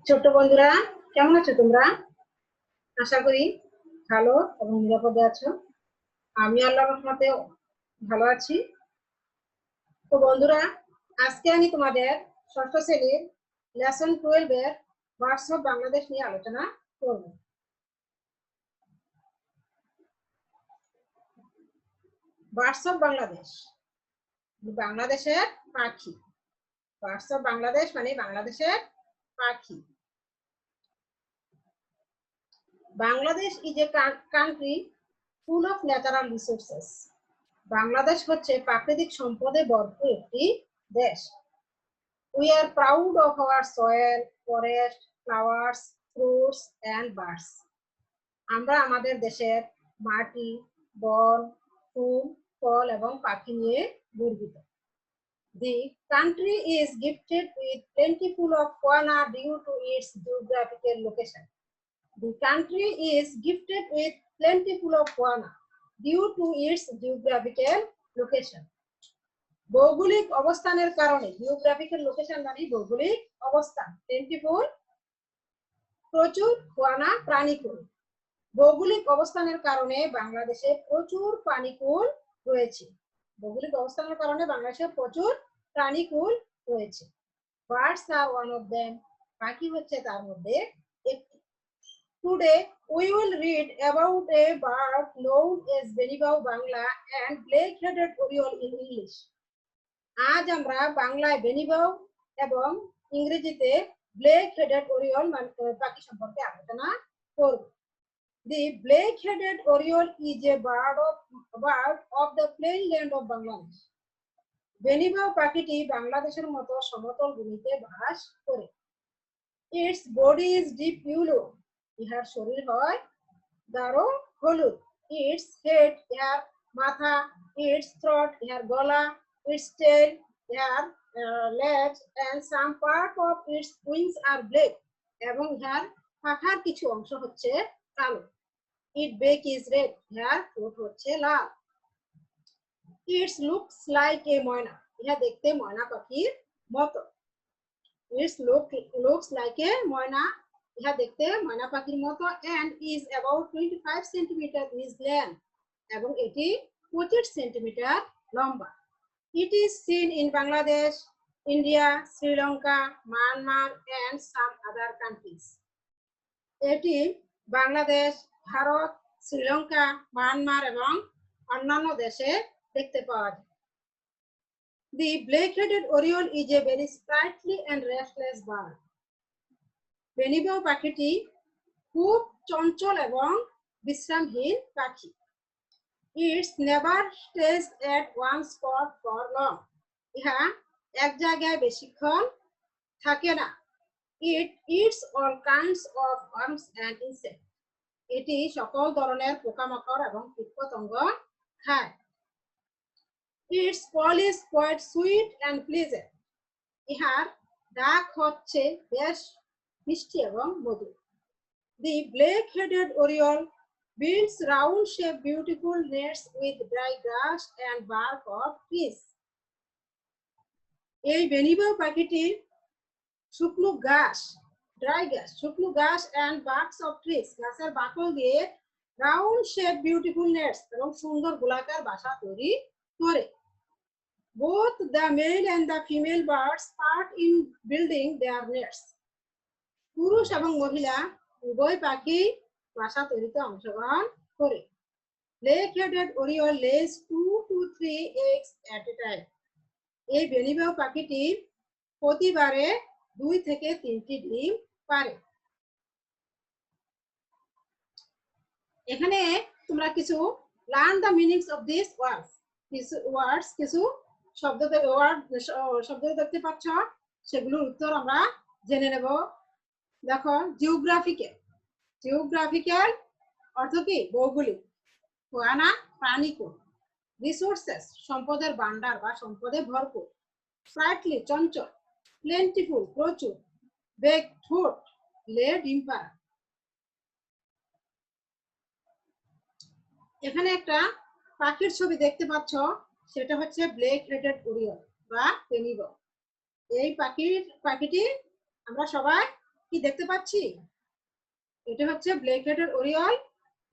ছোট্ট বন্ধুরা, কেমন আছো তোমরা? আশা করি ভালো এবং নিরাপদে আছো। আমি আল্লাহর রহমতে ভালো আছি। তো বন্ধুরা, আজকে আমি তোমাদের ষষ্ঠ শ্রেণীর লেসন 12 এর বার্ডস অফ বাংলাদেশ নিয়ে আলোচনা করব। বার্ডস অফ বাংলাদেশ, বাংলাদেশের পাখি। বার্ডস অফ বাংলাদেশ মানে বাংলাদেশের পাখি। Bangladesh is a country full of natural resources. Bangladesh হচ্ছে প্রাকৃতিক সম্পদে ভরপুর একটি দেশ। We are proud of our soil, forest, flowers, fruits and birds. আমরা আমাদের দেশের মাটি, বন, ফুল, ফল এবং পাখি নিয়ে গর্বিত। The country is gifted with plentiful of fauna due to its geographical location. The country is gifted with plentiful of fauna due to its geographical location. ভৌগোলিক অবস্থানের কারণে, জিওগ্রাফিক্যাল লোকেশন মানে ভৌগোলিক অবস্থান, প্লেন্টিফুল প্রচুর, ফানা প্রাণীকুল। ভৌগোলিক অবস্থানের কারণে বাংলাদেশে প্রচুর প্রাণীকুল রয়েছে। ভৌগোলিক অবস্থানের কারণে বাংলাদেশে প্রচুর প্রাণীকুল রয়েছে। Birds are one of them, পাখি হচ্ছে তার মধ্যে একটি। Today we will read about a bird known as benibou Bangla and black-headed oriole in English. আজ আমরা বাংলায় বেনিবাউ এবং ইংরেজিতে ব্ল্যাক-হেডেড ওরিওল পাখি সম্পর্কে আলোচনা করব। The black-headed oriole is a bird of the plain land of Bangladesh. বেনিবাউ পাখিটি বাংলাদেশের মতো সমতল ভূমিতে বাস করে। Its body is deep yellow. ইহার শরীর হয় গাঢ় হলুদ। Its head, ইহার মাথা, its throat, ইহার গলা, its tail, ইহার legs and some part of its wings are black. এবং ইহার পাখার কিছু অংশ হচ্ছে কালো। Its beak is red. ইহার ঠোঁট হচ্ছে লাল। It looks like a ময়না। ইহা দেখতে ময়না পাখির মতো। It looks like a ময়না। ইহা দেখতে ময়না পাখির মতো and is about 25 centimeter is length, এবং এটি 25 সেন্টিমিটার লম্বা। It is seen in Bangladesh, India, Sri Lanka, Myanmar and some other countries. এটি বাংলাদেশ, ভারত, শ্রীলঙ্কা, মায়ানমার এবং অন্যান্য দেশে দেখতে পাওয়া যায়। The black-headed oriole is a very sprightly and restless bird. বেনিবাউ পাখিটি খুব চঞ্চল এবং বিশ্রামহীন পাখি। It never stays at one spot for long. ইহা এক জায়গায় বেশিক্ষণ থাকে না। It eats all kinds of worms and insects. এটি সকল ধরনের পোকামাকড় এবং কীটপতঙ্গ খায়। Its call is quite sweet and pleasant. ইহার ডাক হচ্ছে বেশ মিষ্টি এবং মধুর। The black-headed oriole builds round-shaped beautiful nests with dry grass and bark of trees. এই বেনিবাউ পাখিটির শুকনো ঘাস, ড্রাই ঘাস, শুকনো ঘাস and barks of trees, গাছের বাকল দিয়ে round-shaped beautiful nests এবং সুন্দর গোলাকার বাসা তৈরি করে। Both the male and the female birds part in building their nests. পুরুষ এবং মহিলা উভয় পাখি বাসা তৈরিতে অংশগ্রহণ করে। Black-headed oriole lays 2 to 3 eggs at a time. এই বেনিবাউ পাখিটি প্রতিবারে 2 থেকে 3টি ডিম পারে। এখানে তোমরা কিছু learn the meanings of these words. কিছু শব্দ দেখতে পাচ্ছ, সেগুলোর উত্তর আমরা জেনে নেব। দেখো, জিওগ্রাফিক্যাল অর্থ কি? ভৌগোলিক। ফানা প্রাণীকুল। রিসোর্সেস সম্পদের ভান্ডার বা সম্পদে ভরপুর। স্প্রাইটলি চঞ্চল। প্লেন্টিফুল প্রচুর। বেক ঠোঁট। লে ডিম পাড়া। এখানে একটা পাখির ছবি দেখতে পাচ্ছ, সেটা হচ্ছে ব্ল্যাক-হেডেড ওরিয়ল বা বেনিবাউ। এই পাখিটি আমরা সবাই কি দেখতে পাচ্ছি? এটা হচ্ছে ব্ল্যাক হেডেড ওরিওল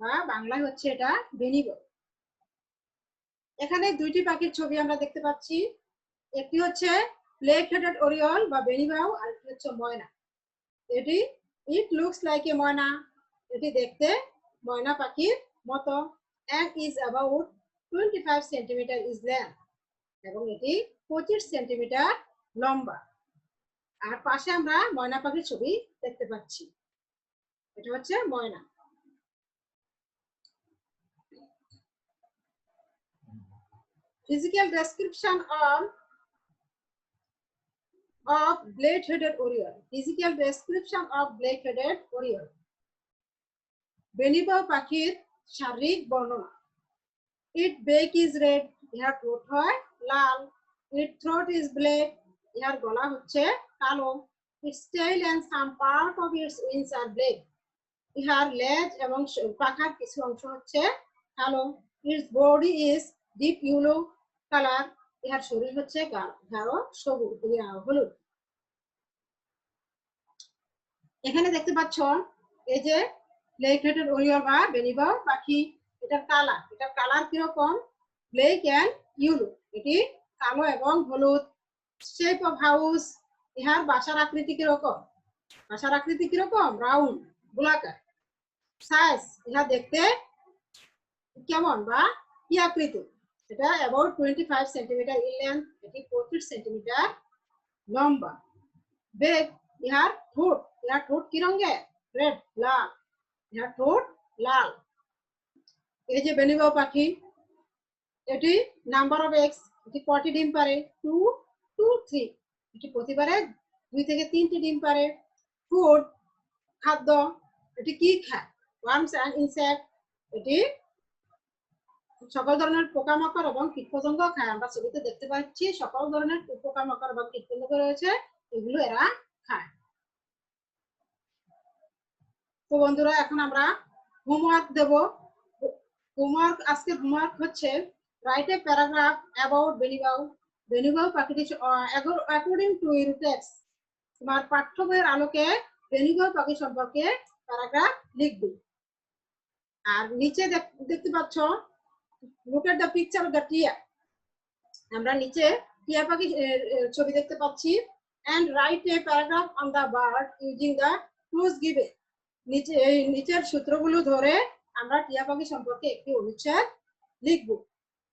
বা বাংলায় হচ্ছে এটা বেনিগো। এখানে দুইটি পাখির ছবি আমরা দেখতে পাচ্ছি। একটি হচ্ছে ব্ল্যাক হেডেড ওরিওল বা বেনিগাও, আর একটি হচ্ছে ময়না। এটি ইট লুকস লাইক এ ময়না, এটি দেখতে ময়না পাখির মতো, and is about 25 centimetre is length, এবং এটি 25 সেন্টিমিটার লম্বা। আর পাশে আমরা ময়না পাখির ছবি দেখতে পাচ্ছি, এটা হচ্ছে ময়না। Physical description of blade-headed oriole. Physical description of blade-headed oriole. বেনিবাউ পাখির শারীরিক বর্ণনা। Its beak is red, ইহার ঠোঁট হয় লাল। Its throat is black, ইহার গলা হচ্ছে কালো। Its tail and some part of its wings are black, ইহার লেজ এবং পাখার কিছু অংশ হচ্ছে কালো। Its body is deep yellow color, ইহার শরীর হচ্ছে গাঢ় সবুজ হলুদ। এখানে দেখতে পাচ্ছ এই যে ব্ল্যাক হেডেড ওরিওল বা বেনিবাউ পাখি, এটার কালার কিরকম? ব্ল্যাক এন্ড ইয়েলো, এটি কালো এবং হলুদ। শেপ অফ হাউস, ইহার বাসার আকৃতি কিরকম? রাউন্ড, গোলাকার। সাইজ, ইহা দেখতে কেমন বা কি আকৃতি? এটা অ্যাবাউট 25 সেন্টিমিটার ইন লেন্থ, এটি 25 সেন্টিমিটার লম্বা। বেক, ইহার ঠোঁট কি রঙের? রেড, লাল, ইহার ঠোঁট লাল। এই যে বেনিবাউ পাখি, এটি নাম্বার অফ এগস, এটি কয়টি ডিম পারে? 2 to 3, এটি প্রতিবারে 2 থেকে 3টি ডিম পারে। ফুড, খাদ্য, এটি কি খায়? ওয়ার্মস এন্ড ইনসেক্ট, এটি সকল ধরনের পোকামাকড় এবং কীটপতঙ্গ খায়। আমরা ছবিতে দেখতে পাচ্ছি সকল ধরনের পোকামাকড় এবং কীটপতঙ্গ রয়েছে, এগুলো এরা খায়। তো বন্ধুরা, এখন আমরা হোমওয়ার্ক দেব। আজকের হোমওয়ার্ক হচ্ছে রাইট এ প্যারাগ্রাফ অ্যাবাউট বেনিবাউ পাখিটি অ্যাকর্ডিং টু ইউর টেক্সট। তোমার পাঠ্য বইয়ের আলোকে বেনিবাউ পাখি সম্পর্কে প্যারাগ্রাফ লিখবে। আর নিচে দেখতে পাচ্ছ, look at the picture of the টিয়া, আমরা নিচে টিয়া পাখি ছবি দেখতে পাচ্ছি। and write a paragraph on the bird using the clues given. নিচের সূত্রগুলো ধরে আমরা টিয়া পাখি সম্পর্কে একটি অনুচ্ছেদ লিখব।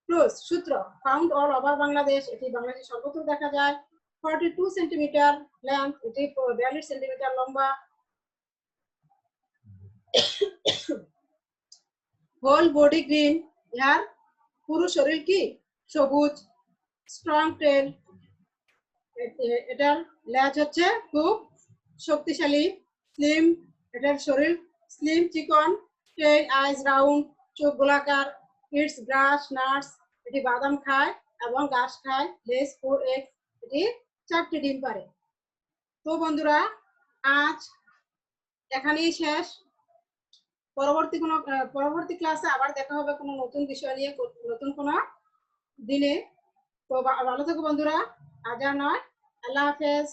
ক্লুজ, সূত্র। ফাউন্ড অল ওভার বাংলাদেশ, এটি বাংলাদেশে সর্বত্র দেখা যায়। 42 সেন্টিমিটার লেন্থ, এটি 42 সেন্টিমিটার লম্বা। হোল বডি গ্রিন, ইহার পুরো শরীর কি সবুজ। স্ট্রং টেল, এটার লেজ হচ্ছে খুব শক্তিশালী। স্লিম, এটার শরীর স্লিম চিকন। টেল, আইজ রাউন্ড, চোখ গোলাকার। ইটস গ্রাস নাটস, এটি বাদাম খায় এবং ঘাস খায়। লেস 4 eggs, এটি 4টি ডিম পারে। তো বন্ধুরা, আজ এখানেই শেষ। পরবর্তী ক্লাসে আবার দেখা হবে কোনো নতুন বিষয় নিয়ে, নতুন কোনো দিনে। তো ভালো থেকো বন্ধুরা, আজ আর নয়, আল্লাহ হাফেজ।